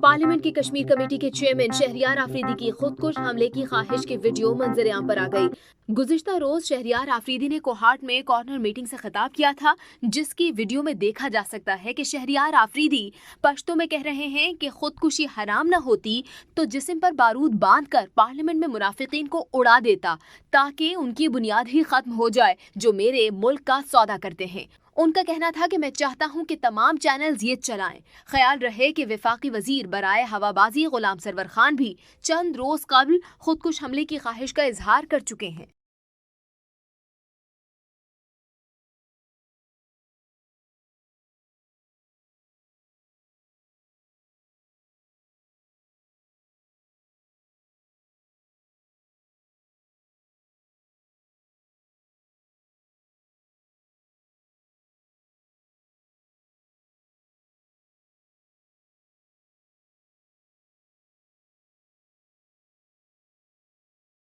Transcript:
Parliament की Kashmir committee के chairman Shahryar Afridi की खुदकुश हमले की ख्वाहिश की वीडियो मंजरेआम पर आ गई। गुज़िश्ता रोज शहरियार आफरीदी ने कोहाट में कॉर्नर मीटिंग से खिताब किया था, जिसकी वीडियो में देखा जा सकता है कि शहरियार आफरीदी पश्तो में कह रहे हैं कि खुदकुशी हराम न होती तो जिस्म पर बारूद बांधकर पार्लियामेंट में मुनाफिकीन को उड़ा देता, ताकि उनकी बुनियाद ही खत्म हो जाए जो मेरे मुल्क का सौदा करते हैं। उनका कहना था कि मैं चाहता हूं कि तमाम चैनल्स ये चलाएं। ख्याल रहे कि वफाकी वजीर बराए हवाबाजी गुलाम सरवर खान भी चंद रोज कबल खुदकुश हमले की ख्वाहिश का इजहार कर चुके हैं।